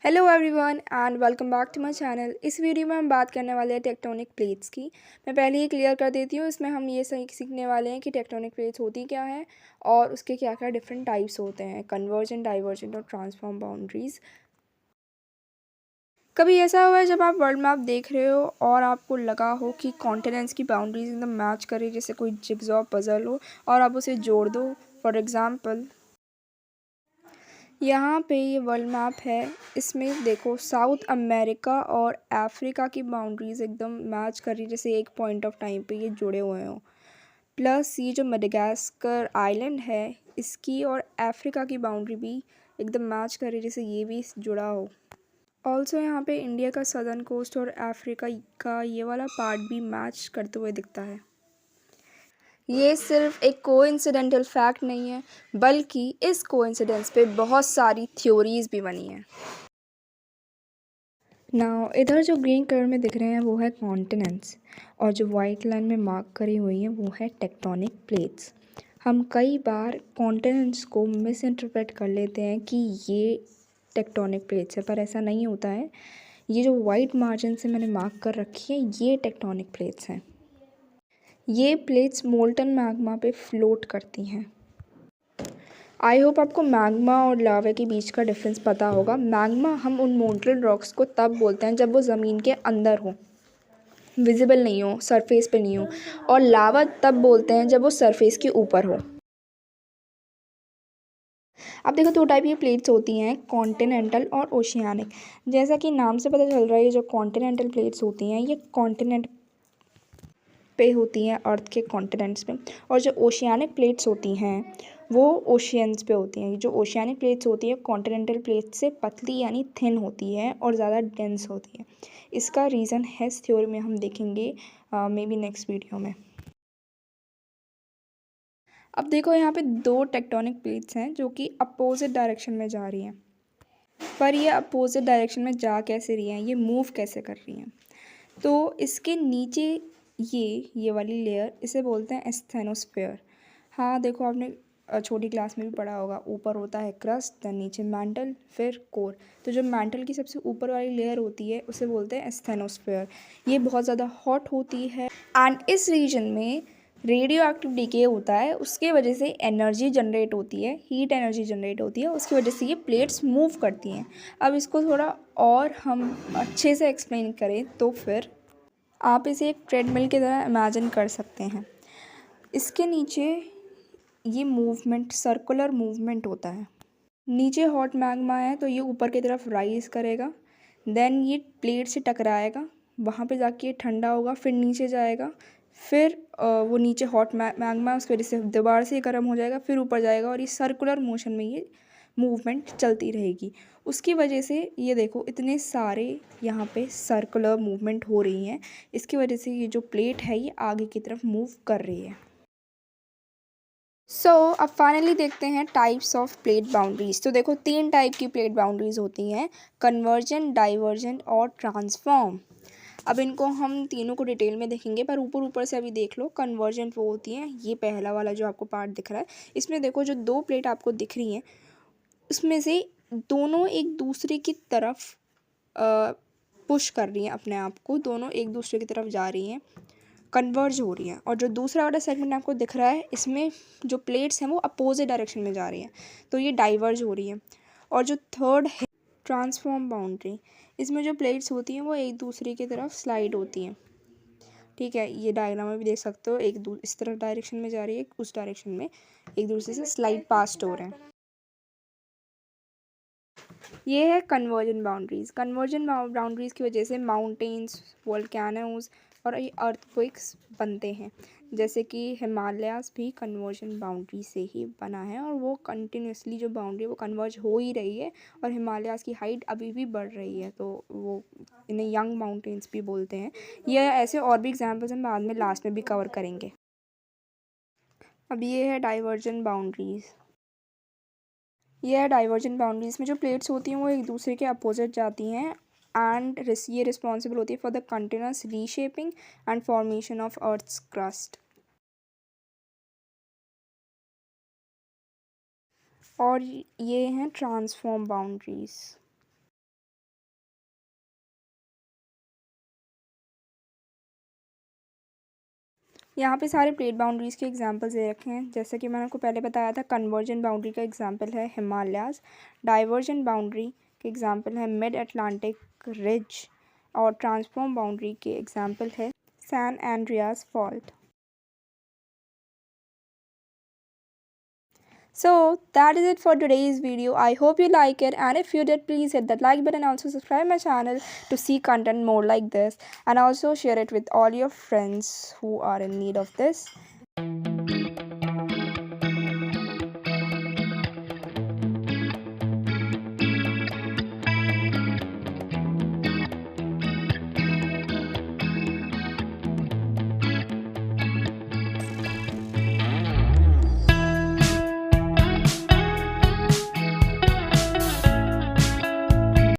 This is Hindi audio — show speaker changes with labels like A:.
A: Hello everyone and welcome back to my channel. इस वीडियो में हम बात करने वाले हैं टेक्टोनिक प्लेट्स की। मैं पहले ही क्लियर कर देती हूँ, इसमें हम ये सीखने वाले हैं कि टेक्टोनिक प्लेट्स होती क्या है और उसके क्या क्या डिफरेंट टाइप्स होते हैं, कन्वर्जेंट, डाइवर्जेंट और ट्रांसफॉर्म बाउंड्रीज। कभी ऐसा हुआ है जब आप वर्ल्ड मैप देख रहे हो और आपको लगा हो कि कॉन्टिनेंट्स की बाउंड्रीज एकदम मैच करे, जैसे कोई जिग्सॉ पजल हो और आप उसे जोड़ दो। फॉर एग्ज़ाम्पल यहाँ पे ये वर्ल्ड मैप है, इसमें देखो साउथ अमेरिका और अफ्रीका की बाउंड्रीज एकदम मैच कर रही, जैसे एक पॉइंट ऑफ टाइम पे ये जुड़े हुए हों। प्लस ये जो मडागास्कर आइलैंड है, इसकी और अफ्रीका की बाउंड्री भी एकदम मैच कर रही, जैसे ये भी जुड़ा हो। ऑल्सो यहाँ पे इंडिया का सदर्न कोस्ट और अफ्रीका का ये वाला पार्ट भी मैच करते हुए दिखता है। ये सिर्फ एक कोइंसिडेंटल फैक्ट नहीं है, बल्कि इस कोइंसिडेंस पे बहुत सारी थ्योरीज भी बनी हैं। नाउ इधर जो ग्रीन कलर में दिख रहे हैं वो है कॉन्टिनेंट्स, और जो वाइट लाइन में मार्क करी हुई हैं वो है टेक्टोनिक प्लेट्स। हम कई बार कॉन्टिनेंट्स को मिस इंटरप्रेट कर लेते हैं कि ये टेक्टोनिक प्लेट्स है, पर ऐसा नहीं होता है। ये जो वाइट मार्जिन से मैंने मार्क कर रखी है, ये टेक्टोनिक प्लेट्स हैं। ये प्लेट्स मोल्टन मैग्मा पे फ्लोट करती हैं। आई होप आपको मैग्मा और लावा के बीच का डिफरेंस पता होगा। मैग्मा हम उन मोल्टन रॉक्स को तब बोलते हैं जब वो ज़मीन के अंदर हो, विजिबल नहीं हो, सरफेस पे नहीं हो, और लावा तब बोलते हैं जब वो सरफेस के ऊपर हो। अब देखो, दो टाइप की प्लेट्स होती हैं, कॉन्टिनेंटल और ओशियानिक। जैसा कि नाम से पता चल रहा है, ये जो कॉन्टिनेंटल प्लेट्स होती हैं ये कॉन्टिनेंट पे होती हैं, अर्थ के कॉन्टिनेंट्स पे, और जो ओशियानिक प्लेट्स होती हैं वो ओशियंस पे होती हैं। जो ओशियानिक प्लेट्स होती है कॉन्टिनेंटल प्लेट्स से पतली यानी थिन होती है और ज़्यादा डेंस होती है। इसका रीज़न हेस थ्योरी में हम देखेंगे मे बी नेक्स्ट वीडियो में। अब देखो, यहाँ पे दो टेक्टोनिक प्लेट्स हैं जो कि अपोजिट डायरेक्शन में जा रही हैं, पर ये अपोजिट डायरेक्शन में जा कैसे रही हैं, ये मूव कैसे कर रही हैं। तो इसके नीचे ये वाली लेयर, इसे बोलते हैं एस्थेनोस्फेयर। हाँ देखो, आपने छोटी क्लास में भी पढ़ा होगा, ऊपर होता है क्रस्ट, देन नीचे मैंटल, फिर कोर। तो जो मैंटल की सबसे ऊपर वाली लेयर होती है उसे बोलते हैं एस्थेनोस्फेयर। ये बहुत ज़्यादा हॉट होती है एंड इस रीजन में रेडियो एक्टिव डीके होता है, उसके वजह से एनर्जी जनरेट होती है, हीट एनर्जी जनरेट होती है, उसकी वजह से ये प्लेट्स मूव करती हैं। अब इसको थोड़ा और हम अच्छे से एक्सप्लेन करें तो फिर आप इसे एक ट्रेडमिल की तरह इमेजिन कर सकते हैं। इसके नीचे ये मूवमेंट, सर्कुलर मूवमेंट होता है। नीचे हॉट मैग्मा है तो ये ऊपर की तरफ राइज करेगा, देन ये प्लेट से टकराएगा, वहाँ पे जाके ये ठंडा होगा, फिर नीचे जाएगा, फिर वो नीचे हॉट मैग्मा उसकी वजह से दोबारा से ये गर्म हो जाएगा, फिर ऊपर जाएगा, और ये सर्कुलर मोशन में ये मूवमेंट चलती रहेगी। उसकी वजह से ये देखो, इतने सारे यहाँ पे सर्कुलर मूवमेंट हो रही हैं। इसकी वजह से ये जो प्लेट है ये आगे की तरफ मूव कर रही है। अब फाइनली देखते हैं टाइप्स ऑफ प्लेट बाउंड्रीज। तो देखो, तीन टाइप की प्लेट बाउंड्रीज होती हैं, कन्वर्जेंट, डाइवर्जेंट और ट्रांसफॉर्म। अब इनको हम तीनों को डिटेल में देखेंगे, पर ऊपर ऊपर से अभी देख लो। कन्वर्जेंट वो होती हैं, ये पहला वाला जो आपको पार्ट दिख रहा है, इसमें देखो जो दो प्लेट आपको दिख रही हैं उसमें से दोनों एक दूसरे की तरफ पुश कर रही हैं अपने आप को, दोनों एक दूसरे की तरफ जा रही हैं, कन्वर्ज हो रही हैं। और जो दूसरा वाला सेगमेंट आपको दिख रहा है, इसमें जो प्लेट्स हैं वो अपोजिट डायरेक्शन में जा रही हैं, तो ये डाइवर्ज हो रही हैं। और जो थर्ड है ट्रांसफॉर्म बाउंड्री, इसमें जो प्लेट्स होती हैं वो एक दूसरे की तरफ स्लाइड होती हैं। ठीक है, ये डायग्राम में भी देख सकते हो, इस तरफ डायरेक्शन में जा रही है, उस डायरेक्शन में एक दूसरे से स्लाइड पास्ट हो रहे हैं। ये है कन्वर्जन बाउंड्रीज। कन्वर्जन बाउंड्रीज की वजह से माउंटेन्स, वोल्केनोज और ये अर्थक्वेक्स बनते हैं। जैसे कि हिमालयास भी कन्वर्जन बाउंड्री से ही बना है, और वो कंटिन्यूसली जो बाउंड्री वो कन्वर्ज हो ही रही है, और हिमालयास की हाइट अभी भी बढ़ रही है, तो वो इन्हें यंग माउंटेन्स भी बोलते हैं। ये ऐसे और भी एग्जाम्पल्स हम बाद में लास्ट में भी कवर करेंगे। अब ये है डाइवर्जन बाउंड्रीज। ये है डाइवर्जेंट बाउंड्रीज में जो प्लेट्स होती हैं वो एक दूसरे के अपोजिट जाती हैं, एंड ये रिस्पॉन्सिबल होती है for the continuous reshaping and formation of earth's crust. और ये हैं ट्रांसफॉर्म बाउंड्रीज। यहाँ पे सारे प्लेट बाउंड्रीज़ के एग्जांपल्स दे रखे हैं। जैसे कि मैंने आपको पहले बताया था, कन्वर्जेंट बाउंड्री का एग्जांपल है हिमालयाज़, डाइवर्जेंट बाउंड्री के एग्जांपल है मिड अटलांटिक रिज, और ट्रांसफॉर्म बाउंड्री के एग्जांपल है San Andreas fault. So that is it for today's video. I hope you like it, and if you did, please hit that like button and also subscribe my channel to see content more like this, and also share it with all your friends who are in need of this.